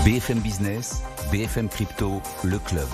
BFM Business, BFM Crypto, le club.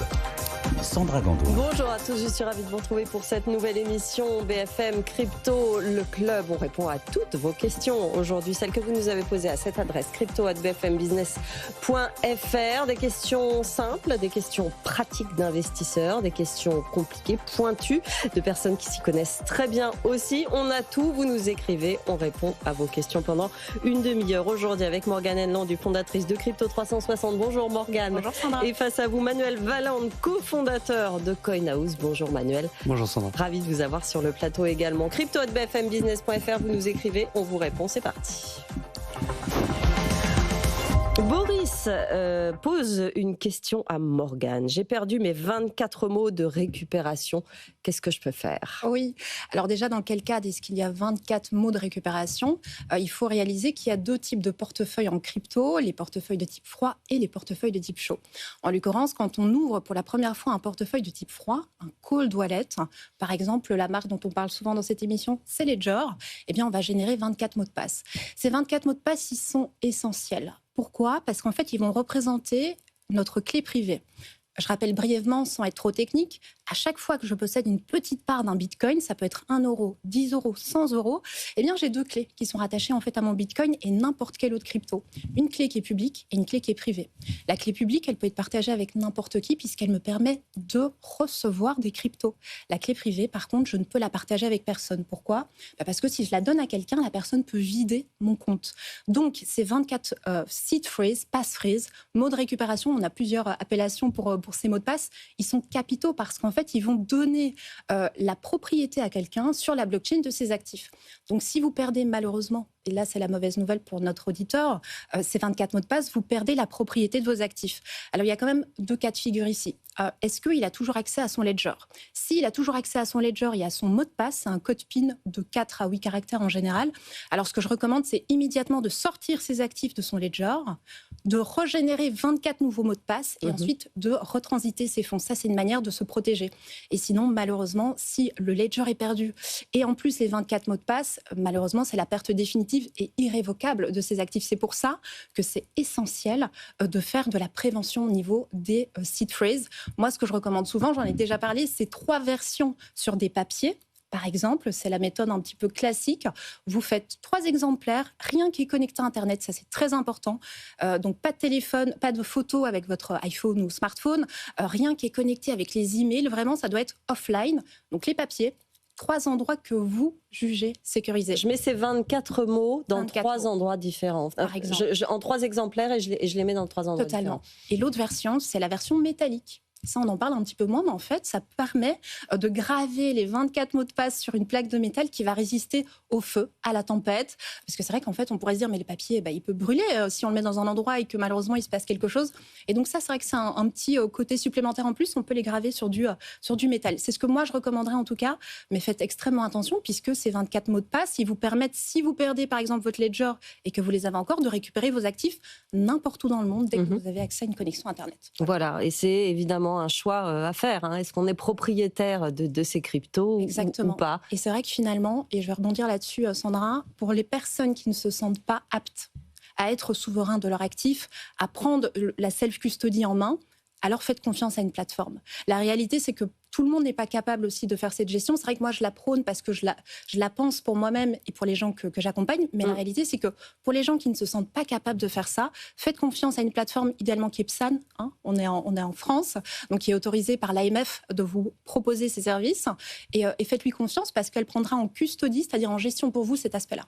Sandra Gandoin. Bonjour à tous, je suis ravie de vous retrouver pour cette nouvelle émission BFM Crypto, le club. On répond à toutes vos questions aujourd'hui, celles que vous nous avez posées à cette adresse crypto@bfmbusiness.fr. Des questions simples, des questions pratiques d'investisseurs, des questions compliquées, pointues, de personnes qui s'y connaissent très bien aussi. On a tout, vous nous écrivez, on répond à vos questions pendant une demi-heure. Aujourd'hui avec Morgane Henland, fondatrice de Crypto 360. Bonjour Morgane. Bonjour Sandra. Et face à vous Manuel Valente, cofondateur de CoinHouse. Bonjour Manuel. Bonjour Sandra. Ravi de vous avoir sur le plateau également. crypto@bfmbusiness.fr, vous nous écrivez, on vous répond, c'est parti. Boris pose une question à Morgane. J'ai perdu mes 24 mots de récupération. Qu'est-ce que je peux faire ? Oui, alors déjà, dans quel cadre est-ce qu'il y a 24 mots de récupération ? Il faut réaliser qu'il y a deux types de portefeuilles en crypto, les portefeuilles de type froid et les portefeuilles de type chaud. En l'occurrence, quand on ouvre pour la première fois un portefeuille de type froid, un cold wallet, par exemple, la marque dont on parle souvent dans cette émission, c'est Ledger, eh bien, on va générer 24 mots de passe. Ces 24 mots de passe, ils sont essentiels. Pourquoi ? Parce qu'en fait, ils vont représenter notre clé privée. Je rappelle brièvement, sans être trop technique, à chaque fois que je possède une petite part d'un bitcoin, ça peut être 1 euro, 10 euros, 100 euros, eh bien j'ai deux clés qui sont rattachées en fait à mon bitcoin et n'importe quelle autre crypto. Une clé qui est publique et une clé qui est privée. La clé publique, elle peut être partagée avec n'importe qui puisqu'elle me permet de recevoir des cryptos. La clé privée, par contre, je ne peux la partager avec personne. Pourquoi ? Parce que si je la donne à quelqu'un, la personne peut vider mon compte. Donc ces 24 seed phrases, passphrases, mots de récupération, on a plusieurs appellations pour ces mots de passe, ils sont capitaux parce qu'en fait, ils vont donner la propriété à quelqu'un sur la blockchain de ses actifs. Donc, si vous perdez malheureusement, et là, c'est la mauvaise nouvelle pour notre auditeur, ces 24 mots de passe, vous perdez la propriété de vos actifs. Alors, il y a quand même deux cas de figure ici. Est-ce qu'il a toujours accès à son ledger ? S'il a toujours accès à son ledger et à son mot de passe, c'est un code PIN de 4 à 8 caractères en général. Alors, ce que je recommande, c'est immédiatement de sortir ses actifs de son ledger, de régénérer 24 nouveaux mots de passe et ensuite de retransiter ses fonds. Ça, c'est une manière de se protéger. Et sinon, malheureusement, si le ledger est perdu et en plus les 24 mots de passe, malheureusement, c'est la perte définitive et irrévocable de ces actifs. C'est pour ça que c'est essentiel de faire de la prévention au niveau des seed phrases. Moi, ce que je recommande souvent, j'en ai déjà parlé, c'est 3 versions sur des papiers. Par exemple, c'est la méthode un petit peu classique. Vous faites 3 exemplaires, rien qui est connecté à Internet, ça c'est très important. Donc pas de téléphone, pas de photo avec votre iPhone ou smartphone, rien qui est connecté avec les emails. Vraiment, ça doit être offline. Donc les papiers, 3 endroits que vous jugez sécurisés. Je mets ces 24 mots dans 3 endroits différents. Par exemple. En 3 exemplaires et je les mets dans 3 endroits Totalement. différents. Et l'autre version, c'est la version métallique. Ça, on en parle un petit peu moins, mais en fait, ça permet de graver les 24 mots de passe sur une plaque de métal qui va résister au feu, à la tempête. Parce que c'est vrai qu'en fait, on pourrait se dire, mais le papier, il peut brûler si on le met dans un endroit et que malheureusement, il se passe quelque chose. Et donc ça, c'est vrai que c'est un petit côté supplémentaire en plus. On peut les graver sur du métal. C'est ce que moi, je recommanderais en tout cas. Mais faites extrêmement attention puisque ces 24 mots de passe, ils vous permettent, si vous perdez par exemple votre ledger et que vous les avez encore, de récupérer vos actifs n'importe où dans le monde dès que vous avez accès à une connexion Internet. Voilà, et c'est évidemment un choix à faire. Est-ce qu'on est propriétaire de ces cryptos ou pas ? Et c'est vrai que finalement, et je vais rebondir là-dessus, Sandra, pour les personnes qui ne se sentent pas aptes à être souverains de leurs actifs, à prendre la self-custody en main, alors faites confiance à une plateforme. La réalité, c'est que tout le monde n'est pas capable aussi de faire cette gestion. C'est vrai que moi, je la prône parce que je la pense pour moi-même et pour les gens que j'accompagne. Mais la réalité, c'est que pour les gens qui ne se sentent pas capables de faire ça, faites confiance à une plateforme, idéalement qui est PSAN. On est en France, donc qui est autorisée par l'AMF de vous proposer ces services. Et faites-lui confiance parce qu'elle prendra en custody, c'est-à-dire en gestion pour vous, cet aspect-là.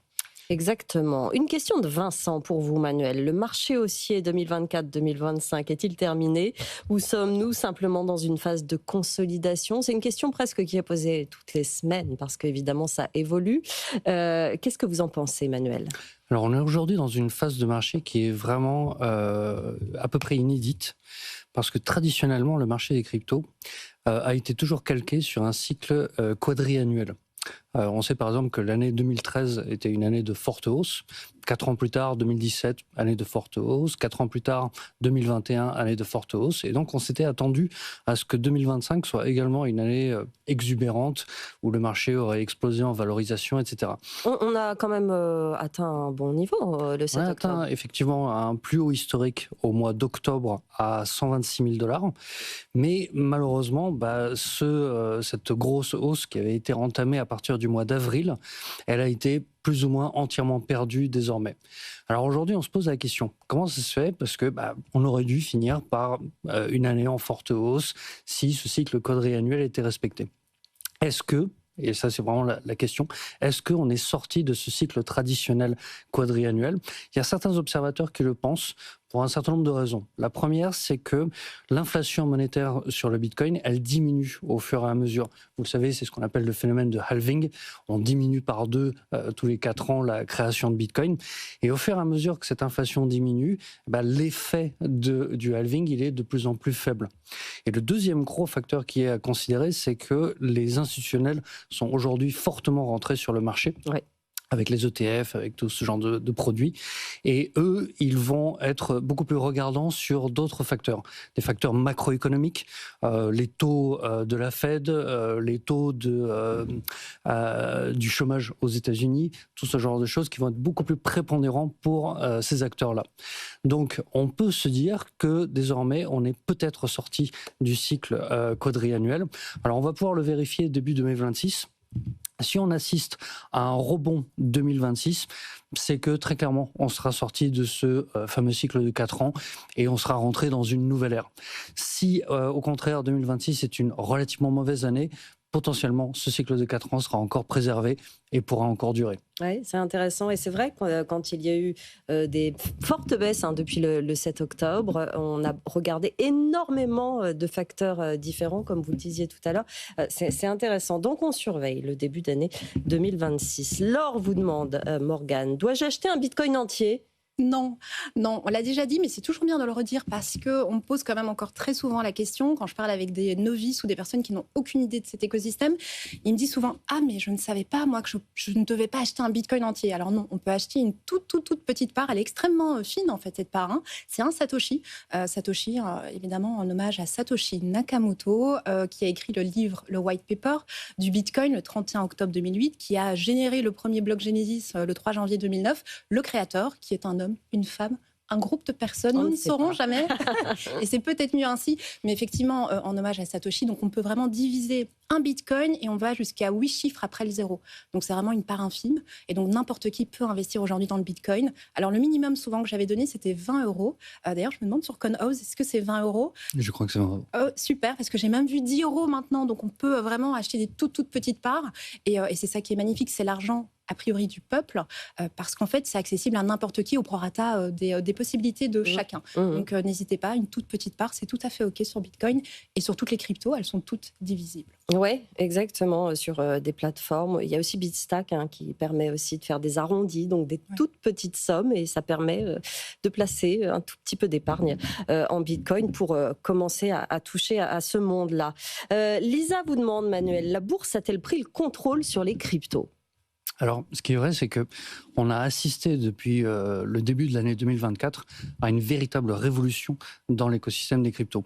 Exactement. Une question de Vincent pour vous, Manuel. Le marché haussier 2024-2025 est-il terminé ou sommes-nous simplement dans une phase de consolidation ? C'est une question presque qui est posée toutes les semaines parce qu'évidemment, ça évolue. Qu'est-ce que vous en pensez, Manuel ? Alors, on est aujourd'hui dans une phase de marché qui est vraiment à peu près inédite parce que traditionnellement, le marché des cryptos a été toujours calqué sur un cycle quadriannuel. On sait par exemple que l'année 2013 était une année de forte hausse. 4 ans plus tard, 2017, année de forte hausse. 4 ans plus tard, 2021, année de forte hausse. Et donc, on s'était attendu à ce que 2025 soit également une année exubérante où le marché aurait explosé en valorisation, etc. On a quand même atteint un bon niveau le 7 On a octobre. atteint effectivement un plus haut historique au mois d'octobre à 126 000 $. Mais malheureusement, cette grosse hausse qui avait été entamée à partir du mois d'avril, elle a été plus ou moins entièrement perdue désormais. Alors aujourd'hui, on se pose la question, comment ça se fait ? Parce que on aurait dû finir par une année en forte hausse si ce cycle quadriannuel était respecté. Est-ce que, et ça c'est vraiment la question, est-ce qu'on est sorti de ce cycle traditionnel quadriannuel ? Il y a certains observateurs qui le pensent pour un certain nombre de raisons. La première, c'est que l'inflation monétaire sur le Bitcoin, elle diminue au fur et à mesure. Vous le savez, c'est ce qu'on appelle le phénomène de halving. On diminue par 2 tous les 4 ans la création de Bitcoin. Et au fur et à mesure que cette inflation diminue, l'effet du halving, il est de plus en plus faible. Et le deuxième gros facteur qui est à considérer, c'est que les institutionnels sont aujourd'hui fortement rentrés sur le marché. Ouais. Avec les ETF, avec tout ce genre de produits. Et eux, ils vont être beaucoup plus regardants sur d'autres facteurs. Des facteurs macroéconomiques, les taux de la Fed, les taux du chômage aux États-Unis, tout ce genre de choses qui vont être beaucoup plus prépondérants pour ces acteurs-là. Donc, on peut se dire que désormais, on est peut-être sorti du cycle quadriannuel. Alors, on va pouvoir le vérifier début 2026. Si on assiste à un rebond 2026, c'est que très clairement, on sera sorti de ce fameux cycle de 4 ans et on sera rentré dans une nouvelle ère. Si, au contraire, 2026 est une relativement mauvaise année, potentiellement, ce cycle de 4 ans sera encore préservé et pourra encore durer. Oui, c'est intéressant. Et c'est vrai que quand il y a eu des fortes baisses depuis le 7 octobre, on a regardé énormément de facteurs différents, comme vous le disiez tout à l'heure. C'est intéressant. Donc, on surveille le début d'année 2026. Laure vous demande, Morgane, dois-je acheter un Bitcoin entier ? Non, on l'a déjà dit, mais c'est toujours bien de le redire parce qu'on me pose quand même encore très souvent la question, quand je parle avec des novices ou des personnes qui n'ont aucune idée de cet écosystème, ils me disent souvent « Ah, mais je ne savais pas, moi, que je ne devais pas acheter un Bitcoin entier. » Alors non, on peut acheter une toute petite part, elle est extrêmement fine en fait, cette part. Hein. C'est un Satoshi. Satoshi, évidemment, en hommage à Satoshi Nakamoto, qui a écrit le livre, le white paper du Bitcoin le 31 octobre 2008, qui a généré le premier bloc Genesis le 3 janvier 2009, le créateur, qui est un homme, une femme, un groupe de personnes, nous ne saurons jamais. Et c'est peut-être mieux ainsi. Mais effectivement, en hommage à Satoshi, donc on peut vraiment diviser un Bitcoin et on va jusqu'à 8 chiffres après le zéro. Donc c'est vraiment une part infime. Et donc n'importe qui peut investir aujourd'hui dans le Bitcoin. Alors le minimum souvent que j'avais donné, c'était 20 €. D'ailleurs, je me demande sur ConHouse, est-ce que c'est 20 €? Je crois que c'est 20 €. Super, parce que j'ai même vu 10 € maintenant. Donc on peut vraiment acheter des toutes petites parts. Et c'est ça qui est magnifique, c'est l'argent a priori du peuple, parce qu'en fait, c'est accessible à n'importe qui au prorata des possibilités de chacun. Donc, n'hésitez pas, une toute petite part, c'est tout à fait OK sur Bitcoin. Et sur toutes les cryptos, elles sont toutes divisibles. Oui, exactement, sur des plateformes. Il y a aussi Bitstack qui permet aussi de faire des arrondis, donc des toutes petites sommes, et ça permet de placer un tout petit peu d'épargne en Bitcoin pour commencer à toucher à ce monde-là. Lisa vous demande, Manuel, la bourse a-t-elle pris le contrôle sur les cryptos ? Alors, ce qui est vrai, c'est qu'on a assisté depuis le début de l'année 2024 à une véritable révolution dans l'écosystème des cryptos.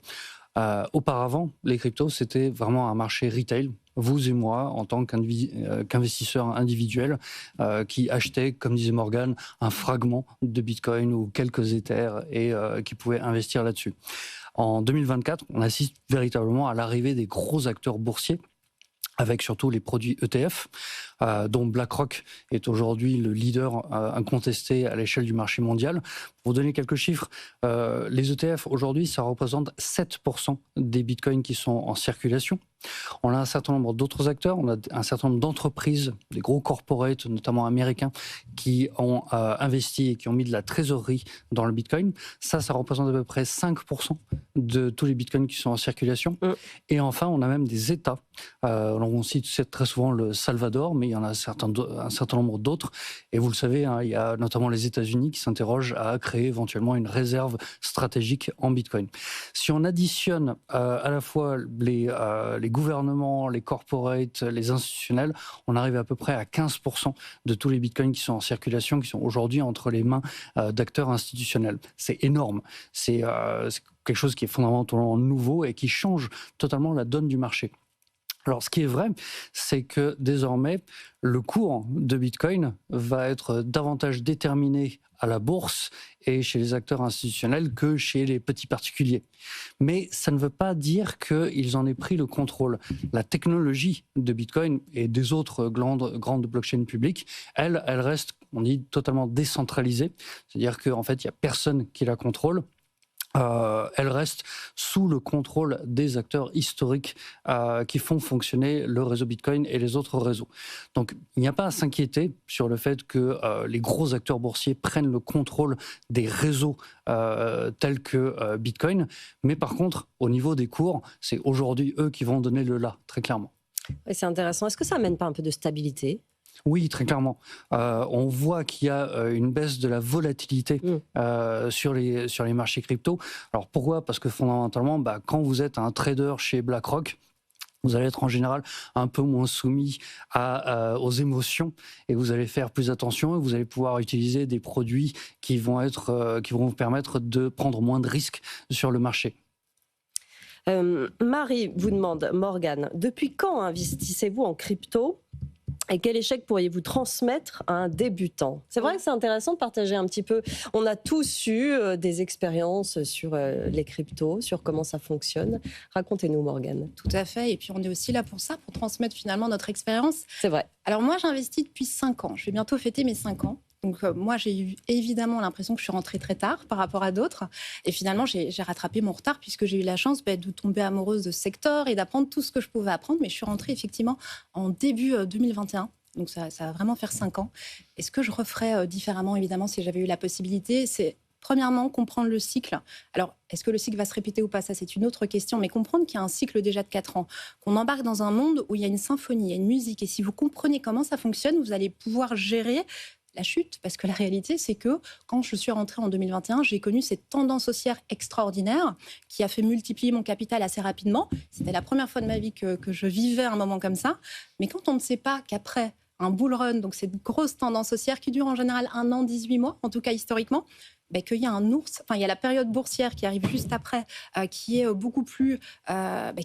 Auparavant, les cryptos, c'était vraiment un marché retail. Vous et moi, en tant qu'investisseurs individuels, qui achetaient, comme disait Morgane, un fragment de Bitcoin ou quelques Ethers et qui pouvaient investir là-dessus. En 2024, on assiste véritablement à l'arrivée des gros acteurs boursiers, avec surtout les produits ETF, dont BlackRock est aujourd'hui le leader incontesté à l'échelle du marché mondial. Pour vous donner quelques chiffres, les ETF aujourd'hui, ça représente 7% des bitcoins qui sont en circulation. On a un certain nombre d'autres acteurs, on a un certain nombre d'entreprises, des gros corporates, notamment américains, qui ont investi et qui ont mis de la trésorerie dans le bitcoin. Ça représente à peu près 5% de tous les bitcoins qui sont en circulation. Et enfin, on a même des États. On cite très souvent le Salvador, mais il y en a un certain nombre d'autres. Et vous le savez, hein, il y a notamment les États-Unis qui s'interrogent à créer éventuellement une réserve stratégique en Bitcoin. Si on additionne à la fois les gouvernements, les corporates, les institutionnels, on arrive à peu près à 15% de tous les Bitcoins qui sont en circulation, qui sont aujourd'hui entre les mains d'acteurs institutionnels. C'est énorme. C'est quelque chose qui est fondamentalement nouveau et qui change totalement la donne du marché. Alors, ce qui est vrai, c'est que désormais, le cours de Bitcoin va être davantage déterminé à la bourse et chez les acteurs institutionnels que chez les petits particuliers. Mais ça ne veut pas dire qu'ils en aient pris le contrôle. La technologie de Bitcoin et des autres grandes blockchains publiques, elle reste, on dit, totalement décentralisée. C'est-à-dire qu'en fait, il n'y a personne qui la contrôle. Elle reste sous le contrôle des acteurs historiques qui font fonctionner le réseau Bitcoin et les autres réseaux. Donc, il n'y a pas à s'inquiéter sur le fait que les gros acteurs boursiers prennent le contrôle des réseaux tels que Bitcoin. Mais par contre, au niveau des cours, c'est aujourd'hui eux qui vont donner le là, très clairement. Et c'est intéressant. Est-ce que ça amène pas un peu de stabilité ? Oui, très clairement. On voit qu'il y a une baisse de la volatilité sur les marchés crypto. Alors pourquoi ? Parce que fondamentalement, quand vous êtes un trader chez BlackRock, vous allez être en général un peu moins soumis aux émotions et vous allez faire plus attention et vous allez pouvoir utiliser des produits qui vont vous permettre de prendre moins de risques sur le marché. Marie vous demande, Morgane, depuis quand investissez-vous en crypto ? Et quel échec pourriez-vous transmettre à un débutant ? C'est vrai que c'est intéressant de partager un petit peu. On a tous eu des expériences sur les cryptos, sur comment ça fonctionne. Racontez-nous, Morgane. Tout à fait. Et puis, on est aussi là pour ça, pour transmettre finalement notre expérience. C'est vrai. Alors, moi, j'investis depuis 5 ans. Je vais bientôt fêter mes 5 ans. Donc, moi, j'ai eu évidemment l'impression que je suis rentrée très tard par rapport à d'autres. Et finalement, j'ai rattrapé mon retard puisque j'ai eu la chance de tomber amoureuse de ce secteur et d'apprendre tout ce que je pouvais apprendre. Mais je suis rentrée effectivement en début 2021. Donc, ça va vraiment faire 5 ans. Et ce que je referais différemment, évidemment, si j'avais eu la possibilité, c'est premièrement comprendre le cycle. Alors, est-ce que le cycle va se répéter ou pas ? Ça, c'est une autre question. Mais comprendre qu'il y a un cycle déjà de 4 ans, qu'on embarque dans un monde où il y a une symphonie, il y a une musique. Et si vous comprenez comment ça fonctionne, vous allez pouvoir gérer la chute, parce que la réalité, c'est que quand je suis rentrée en 2021, j'ai connu cette tendance haussière extraordinaire qui a fait multiplier mon capital assez rapidement. C'était la première fois de ma vie que je vivais un moment comme ça. Mais quand on ne sait pas qu'après un bull run, donc cette grosse tendance haussière qui dure en général 1 an, 18 mois, en tout cas historiquement, qu'il y a il y a la période boursière qui arrive juste après, qui est beaucoup plus,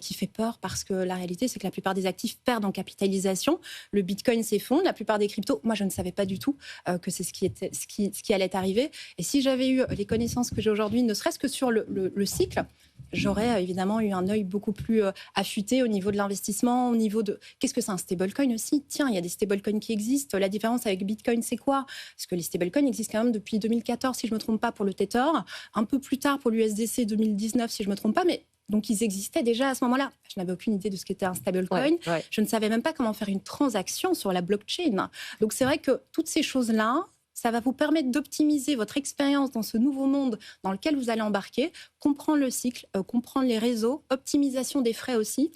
qui fait peur parce que la réalité, c'est que la plupart des actifs perdent en capitalisation. Le Bitcoin s'effondre, la plupart des cryptos. Moi, je ne savais pas du tout que c'est ce qui allait arriver. Et si j'avais eu les connaissances que j'ai aujourd'hui, ne serait-ce que sur le cycle, j'aurais évidemment eu un œil beaucoup plus affûté au niveau de l'investissement, au niveau de qu'est-ce que c'est un stablecoin aussi. Tiens, il y a des stablecoins qui existent. La différence avec Bitcoin, c'est quoi ? Parce que les stablecoins existent quand même depuis 2014, si je ne me trompe pas, pour le Tether, un peu plus tard pour l'USDC 2019, si je ne me trompe pas, mais donc ils existaient déjà à ce moment-là. Je n'avais aucune idée de ce qu'était un stablecoin. Ouais. Je ne savais même pas comment faire une transaction sur la blockchain. Donc c'est vrai que toutes ces choses-là, ça va vous permettre d'optimiser votre expérience dans ce nouveau monde dans lequel vous allez embarquer, comprendre le cycle, comprendre les réseaux, optimisation des frais aussi,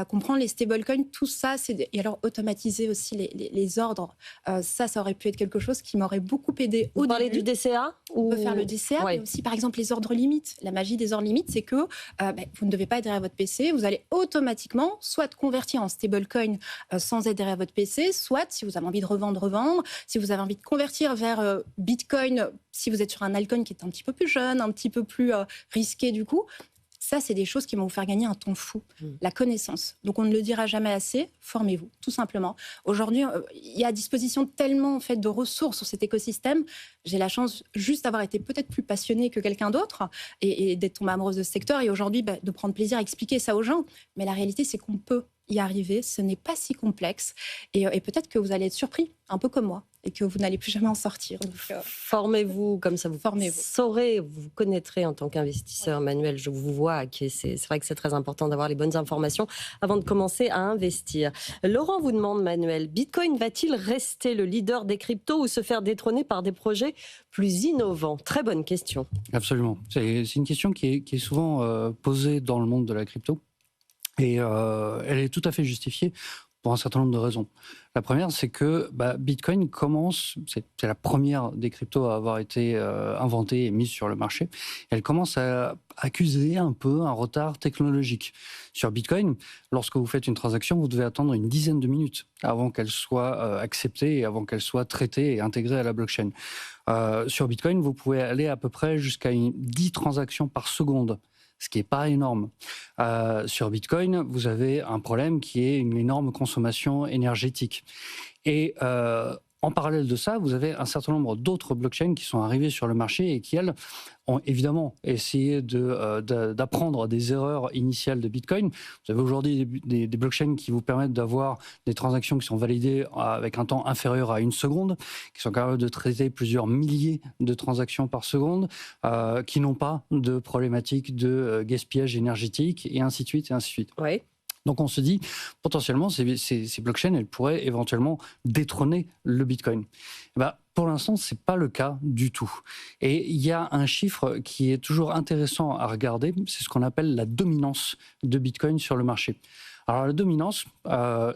comprendre les stablecoins, tout ça, et alors automatiser aussi les ordres. Ça aurait pu être quelque chose qui m'aurait beaucoup aidé au début. Vous parlez du DCA ? On peut faire le DCA, mais aussi par exemple les ordres limites. La magie des ordres limites, c'est que vous ne devez pas être derrière votre PC, vous allez automatiquement soit convertir en stablecoin sans être derrière votre PC, soit si vous avez envie de revendre, si vous avez envie de convertir vers Bitcoin, si vous êtes sur un altcoin qui est un petit peu plus jeune, un petit peu plus risqué du coup. Ça, c'est des choses qui vont vous faire gagner un temps fou. La connaissance. Donc, on ne le dira jamais assez. Formez-vous, tout simplement. Aujourd'hui, il y a à disposition tellement en fait, de ressources sur cet écosystème. J'ai la chance juste d'avoir été peut-être plus passionnée que quelqu'un d'autre et d'être tombée amoureuse de ce secteur. Et aujourd'hui, de prendre plaisir à expliquer ça aux gens. Mais la réalité, c'est qu'on peut y arriver. Ce n'est pas si complexe. Et peut-être que vous allez être surpris, un peu comme moi, et que vous n'allez plus jamais en sortir. Donc, formez-vous, comme ça vous saurez, vous connaîtrez en tant qu'investisseur. Manuel, je vous vois, c'est vrai que c'est très important d'avoir les bonnes informations avant de commencer à investir. Laurent vous demande, Manuel, Bitcoin va-t-il rester le leader des cryptos ou se faire détrôner par des projets plus innovants ? Très bonne question. Absolument. C'est une question qui est souvent posée dans le monde de la crypto. Et elle est tout à fait justifiée. pour un certain nombre de raisons. La première, c'est que Bitcoin c'est la première des cryptos à avoir été inventée et mise sur le marché. Elle commence à accuser un peu un retard technologique. Sur Bitcoin, lorsque vous faites une transaction, vous devez attendre une dizaine de minutes avant qu'elle soit acceptée et avant qu'elle soit traitée et intégrée à la blockchain. Sur Bitcoin, vous pouvez aller à peu près jusqu'à 10 transactions par seconde, ce qui n'est pas énorme. Sur Bitcoin, vous avez un problème qui est une énorme consommation énergétique. Et en parallèle de ça, vous avez un certain nombre d'autres blockchains qui sont arrivées sur le marché et qui, elles, ont évidemment essayé d'apprendre des erreurs initiales de Bitcoin. Vous avez aujourd'hui des blockchains qui vous permettent d'avoir des transactions qui sont validées avec un temps inférieur à 1 seconde, qui sont capables de traiter plusieurs milliers de transactions par seconde, qui n'ont pas de problématique de gaspillage énergétique, et ainsi de suite, et ainsi de suite. Oui. Donc on se dit, potentiellement, ces blockchains, elles pourraient éventuellement détrôner le Bitcoin. Pour l'instant, ce n'est pas le cas du tout. Et il y a un chiffre qui est toujours intéressant à regarder, c'est ce qu'on appelle la dominance de Bitcoin sur le marché. Alors la dominance,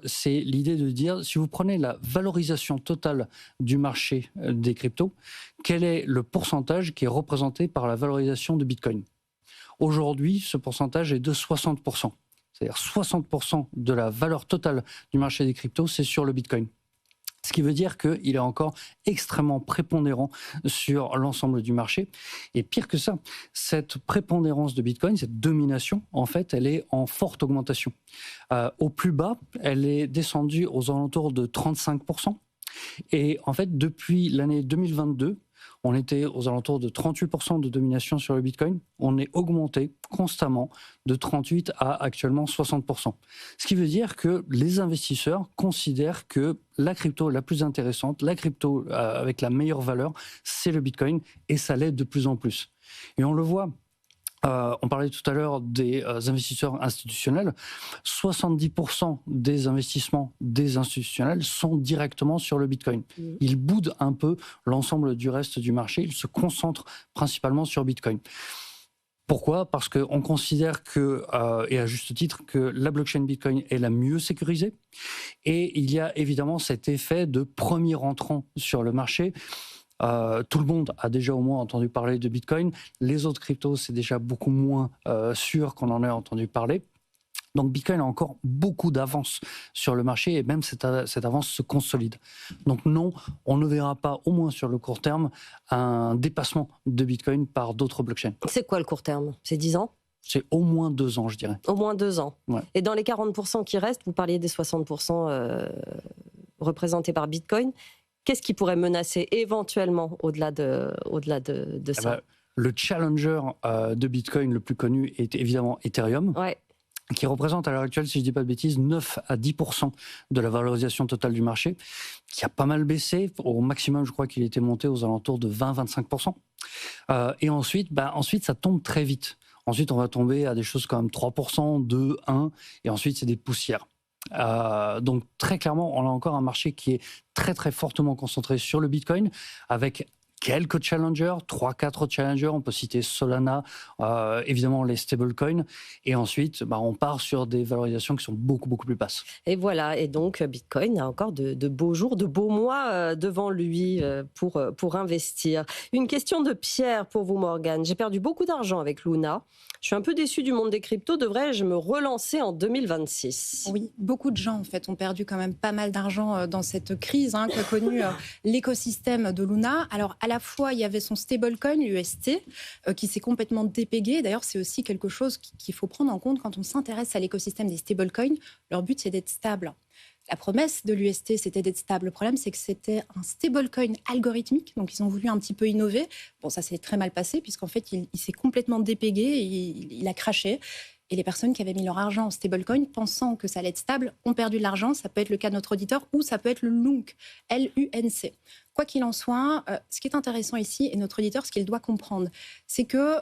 c'est l'idée de dire, si vous prenez la valorisation totale du marché des cryptos, quel est le pourcentage qui est représenté par la valorisation de Bitcoin ? Aujourd'hui, ce pourcentage est de 60%. C'est-à-dire 60% de la valeur totale du marché des cryptos, c'est sur le Bitcoin. Ce qui veut dire qu'il est encore extrêmement prépondérant sur l'ensemble du marché. Et pire que ça, cette prépondérance de Bitcoin, cette domination, en fait, elle est en forte augmentation. Au plus bas, elle est descendue aux alentours de 35%. Et en fait, depuis l'année 2022, on était aux alentours de 38% de domination sur le Bitcoin. On est augmenté constamment de 38 à actuellement 60%. Ce qui veut dire que les investisseurs considèrent que la crypto la plus intéressante, la crypto avec la meilleure valeur, c'est le Bitcoin, et ça l'est de plus en plus. Et on le voit. On parlait tout à l'heure des investisseurs institutionnels. 70% des investissements des institutionnels sont directement sur le Bitcoin. Ils boudent un peu l'ensemble du reste du marché. Ils se concentrent principalement sur Bitcoin. Pourquoi ? Parce qu'on considère que, et à juste titre, que la blockchain Bitcoin est la mieux sécurisée. Et il y a évidemment cet effet de premier entrant sur le marché. Tout le monde a déjà au moins entendu parler de Bitcoin. Les autres cryptos, c'est déjà beaucoup moins sûr qu'on en ait entendu parler. Donc Bitcoin a encore beaucoup d'avance sur le marché, et même cette avance se consolide. Donc non, on ne verra pas, au moins sur le court terme, un dépassement de Bitcoin par d'autres blockchains. C'est quoi le court terme ? C'est 10 ans ? C'est au moins 2 ans, je dirais. Au moins 2 ans. Ouais. Et dans les 40% qui restent, vous parliez des 60% représentés par Bitcoin. Qu'est-ce qui pourrait menacer éventuellement au-delà de ça ? Le challenger de Bitcoin le plus connu est évidemment Ethereum, qui représente à l'heure actuelle, si je ne dis pas de bêtises, 9 à 10% de la valorisation totale du marché, qui a pas mal baissé. Au maximum, je crois qu'il était monté aux alentours de 20-25%. Et ensuite, ça tombe très vite. Ensuite, on va tomber à des choses comme 3%, 2, 1, et ensuite, c'est des poussières. Donc très clairement, on a encore un marché qui est très très fortement concentré sur le Bitcoin, avec quelques challengers, 3-4 challengers. On peut citer Solana, évidemment les stablecoins, et ensuite on part sur des valorisations qui sont beaucoup plus basses. Et voilà, et donc Bitcoin a encore de beaux jours, de beaux mois devant lui pour investir. Une question de Pierre pour vous, Morgane. J'ai perdu beaucoup d'argent avec Luna. Je suis un peu déçue du monde des cryptos. Devrais-je me relancer en 2026 ? Oui, beaucoup de gens en fait ont perdu quand même pas mal d'argent dans cette crise qu'a connue l'écosystème de Luna. Alors à la fois, il y avait son stablecoin, l'UST, qui s'est complètement dépégué. D'ailleurs, c'est aussi quelque chose qu'il faut prendre en compte quand on s'intéresse à l'écosystème des stablecoins. Leur but, c'est d'être stable. La promesse de l'UST, c'était d'être stable. Le problème, c'est que c'était un stablecoin algorithmique. Donc, ils ont voulu un petit peu innover. Bon, ça s'est très mal passé, puisqu'en fait, il s'est complètement dépégué, il a craché. Et les personnes qui avaient mis leur argent en stablecoin, pensant que ça allait être stable, ont perdu de l'argent. Ça peut être le cas de notre auditeur, ou ça peut être le LUNC, L-U-N-C. Quoi qu'il en soit, ce qui est intéressant ici, et notre auditeur, ce qu'il doit comprendre, c'est que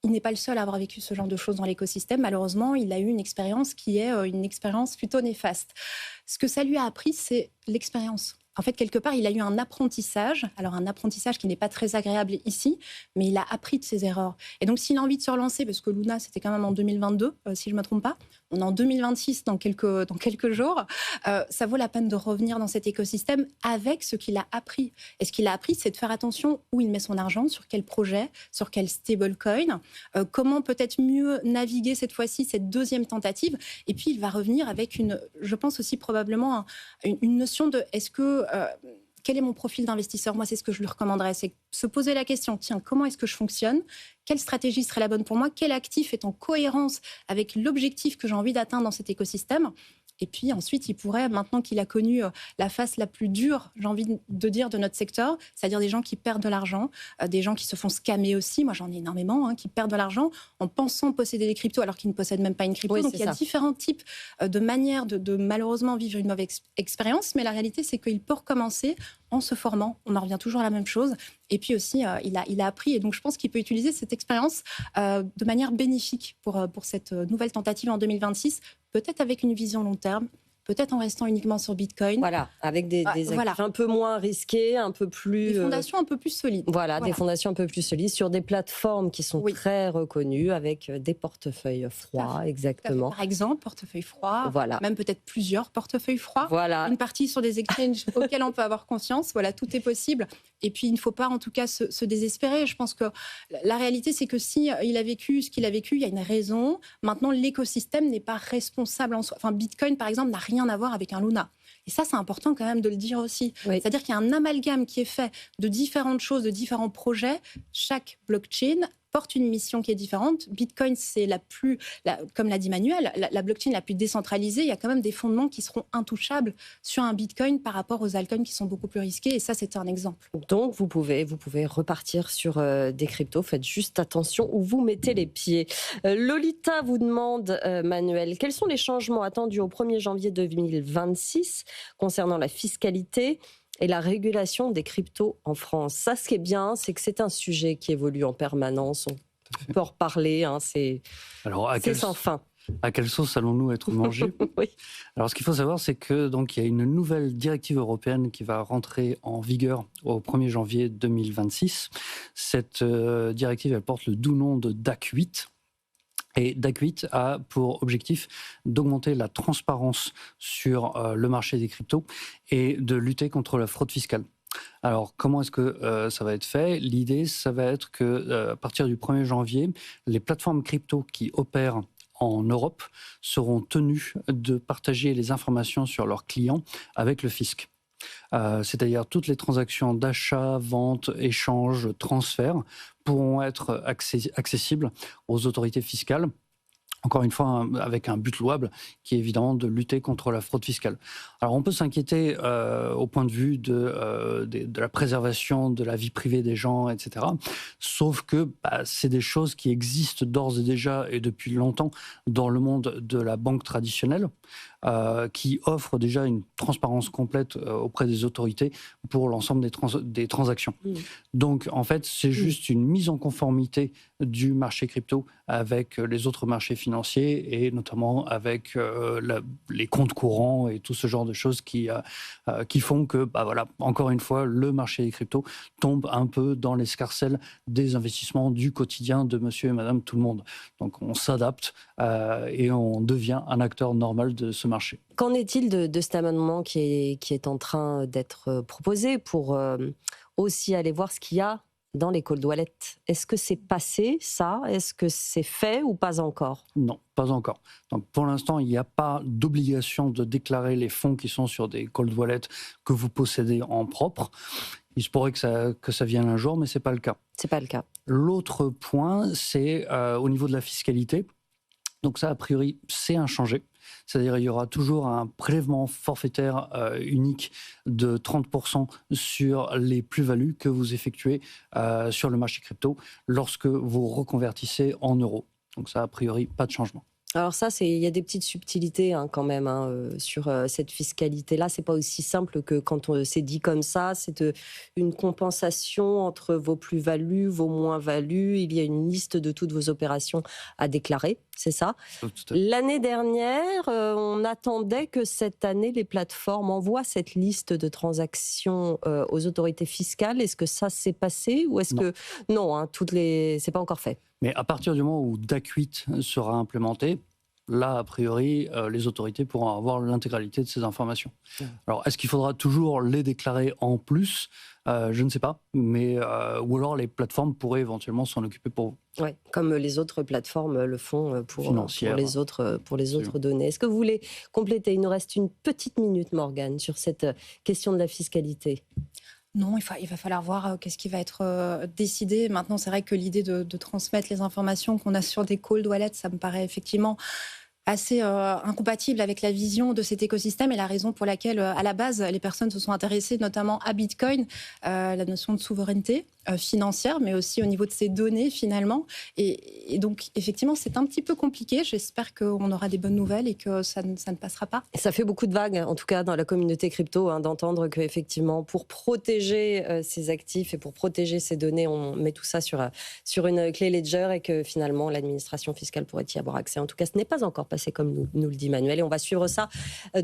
il n'est pas le seul à avoir vécu ce genre de choses dans l'écosystème. Malheureusement, il a eu une expérience qui est une expérience plutôt néfaste. Ce que ça lui a appris, c'est l'expérience. En fait, quelque part, il a eu un apprentissage. Alors, un apprentissage qui n'est pas très agréable ici, mais il a appris de ses erreurs. Et donc, s'il a envie de se relancer, parce que Luna, c'était quand même en 2022, si je ne me trompe pas, on est en 2026 dans quelques jours, ça vaut la peine de revenir dans cet écosystème avec ce qu'il a appris. Et ce qu'il a appris, c'est de faire attention où il met son argent, sur quel projet, sur quel stablecoin, comment peut-être mieux naviguer cette fois-ci, cette deuxième tentative. Et puis, il va revenir avec je pense aussi probablement une notion de est-ce que quel est mon profil d'investisseur? Moi, c'est ce que je lui recommanderais, c'est se poser la question, tiens, comment est-ce que je fonctionne? Quelle stratégie serait la bonne pour moi? Quel actif est en cohérence avec l'objectif que j'ai envie d'atteindre dans cet écosystème? Et puis ensuite, il pourrait, maintenant qu'il a connu la face la plus dure, j'ai envie de dire, de notre secteur, c'est-à-dire des gens qui perdent de l'argent, des gens qui se font scammer aussi, moi j'en ai énormément, qui perdent de l'argent en pensant posséder des cryptos alors qu'ils ne possèdent même pas une crypto. Oui, donc il y a différents types de manières de malheureusement vivre une mauvaise expérience, mais la réalité c'est qu'il peut recommencer en se formant. On en revient toujours à la même chose. Et puis aussi, il a appris. Et donc, je pense qu'il peut utiliser cette expérience de manière bénéfique pour cette nouvelle tentative en 2026, peut-être avec une vision long terme, peut-être en restant uniquement sur Bitcoin. Voilà, avec des actifs un peu moins risqués, un peu plus... Des fondations un peu plus solides. Voilà, des fondations un peu plus solides sur des plateformes qui sont très reconnues, avec des portefeuilles froids, exactement. Par exemple, portefeuille froid, voilà. Même peut-être plusieurs portefeuilles froids. Voilà. Une partie sur des exchanges auxquels on peut avoir conscience. Voilà, tout est possible. Et puis, il ne faut pas, en tout cas, se désespérer. Je pense que la réalité, c'est que si il a vécu ce qu'il a vécu, il y a une raison. Maintenant, l'écosystème n'est pas responsable en soi. Enfin, Bitcoin, par exemple, n'a rien à voir avec un Luna. Et ça, c'est important quand même de le dire aussi. Oui. C'est-à-dire qu'il y a un amalgame qui est fait de différentes choses, de différents projets. Chaque blockchain porte une mission qui est différente. Bitcoin, c'est comme l'a dit Manuel, la blockchain la plus décentralisée. Il y a quand même des fondements qui seront intouchables sur un Bitcoin par rapport aux altcoins qui sont beaucoup plus risqués. Et ça, c'est un exemple. Donc, vous pouvez repartir sur des cryptos. Faites juste attention où vous mettez les pieds. Lolita vous demande, Manuel, quels sont les changements attendus au 1er janvier 2026 concernant la fiscalité et la régulation des cryptos en France? Ça, ce qui est bien, c'est que c'est un sujet qui évolue en permanence. On peut en reparler, c'est sans fin. À quelle sauce allons-nous être mangés? Oui. Alors, ce qu'il faut savoir, c'est que donc il y a une nouvelle directive européenne qui va rentrer en vigueur au 1er janvier 2026. Cette directive, elle porte le doux nom de DAC 8. Et DAC 8 a pour objectif d'augmenter la transparence sur le marché des cryptos et de lutter contre la fraude fiscale. Alors, comment est-ce que ça va être fait? L'idée, ça va être que à partir du 1er janvier, les plateformes crypto qui opèrent en Europe seront tenues de partager les informations sur leurs clients avec le fisc. C'est-à-dire toutes les transactions d'achat, vente, échange, transfert pourront être accessibles aux autorités fiscales. Encore une fois, avec un but louable qui est évidemment de lutter contre la fraude fiscale. Alors on peut s'inquiéter au point de vue de la préservation de la vie privée des gens, etc. Sauf que c'est des choses qui existent d'ores et déjà et depuis longtemps dans le monde de la banque traditionnelle, qui offre déjà une transparence complète auprès des autorités pour l'ensemble des transactions. Donc en fait, c'est juste une mise en conformité du marché crypto avec les autres marchés financiers et notamment avec les comptes courants et tout ce genre de choses qui font que, encore une fois, le marché des cryptos tombe un peu dans l'escarcelle des investissements du quotidien de monsieur et madame tout le monde. Donc on s'adapte et on devient un acteur normal de ce marché. Qu'en est-il de cet amendement qui est en train d'être proposé pour aussi aller voir ce qu'il y a dans les cold wallets? Est-ce que c'est passé, ça? Est-ce que c'est fait ou pas encore? Non, pas encore. Donc pour l'instant, il n'y a pas d'obligation de déclarer les fonds qui sont sur des cold wallets que vous possédez en propre. Il se pourrait que ça vienne un jour, mais ce n'est pas le cas. C'est pas le cas. L'autre point, c'est au niveau de la fiscalité. Donc ça, a priori, c'est inchangé. C'est-à-dire il y aura toujours un prélèvement forfaitaire unique de 30% sur les plus-values que vous effectuez sur le marché crypto lorsque vous reconvertissez en euros. Donc ça, a priori, pas de changement. Alors ça, il y a des petites subtilités quand même sur cette fiscalité-là. C'est pas aussi simple que quand c'est dit comme ça. C'est une compensation entre vos plus-values, vos moins-values. Il y a une liste de toutes vos opérations à déclarer, c'est ça. L'année dernière, on attendait que cette année, les plateformes envoient cette liste de transactions aux autorités fiscales. Est-ce que ça s'est passé ou est-ce que non, c'est pas encore fait? Mais à partir du moment où DAC 8 sera implémenté, là, a priori, les autorités pourront avoir l'intégralité de ces informations. Alors, est-ce qu'il faudra toujours les déclarer en plus ? Je ne sais pas, mais ou alors les plateformes pourraient éventuellement s'en occuper pour vous. Oui, comme les autres plateformes le font pour les autres données. Est-ce que vous voulez compléter ? Il nous reste une petite minute, Morgane, sur cette question de la fiscalité. Non, il va falloir voir qu'est-ce qui va être décidé. Maintenant, c'est vrai que l'idée de transmettre les informations qu'on a sur des cold wallets, ça me paraît effectivement assez incompatible avec la vision de cet écosystème et la raison pour laquelle, à la base, les personnes se sont intéressées notamment à Bitcoin, la notion de souveraineté financière, mais aussi au niveau de ces données, finalement. Et donc, effectivement, c'est un petit peu compliqué. J'espère qu'on aura des bonnes nouvelles et que ça ne passera pas. Ça fait beaucoup de vagues, en tout cas dans la communauté crypto, d'entendre qu'effectivement, pour protéger ces actifs et pour protéger ces données, on met tout ça sur une clé Ledger et que finalement, l'administration fiscale pourrait y avoir accès. En tout cas, ce n'est pas encore passé comme nous le dit Manuel. Et on va suivre ça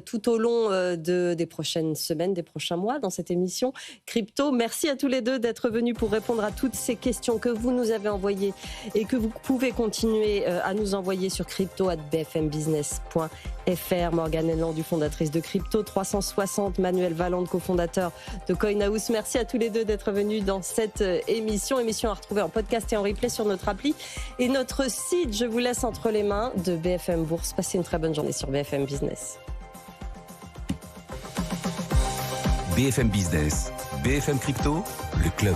tout au long des prochaines semaines, des prochains mois dans cette émission Crypto. Merci à tous les deux d'être venus pour répondre à toutes ces questions que vous nous avez envoyées et que vous pouvez continuer à nous envoyer sur crypto@bfmbusiness.fr. Morgane Enlandu, fondatrice de Crypto 360, Manuel Valente, cofondateur de CoinHouse. Merci à tous les deux d'être venus dans cette émission à retrouver en podcast et en replay sur notre appli et notre site. Je vous laisse entre les mains de BFM Bourse. Passez une très bonne journée sur BFM Business. BFM Business, BFM Crypto, le club.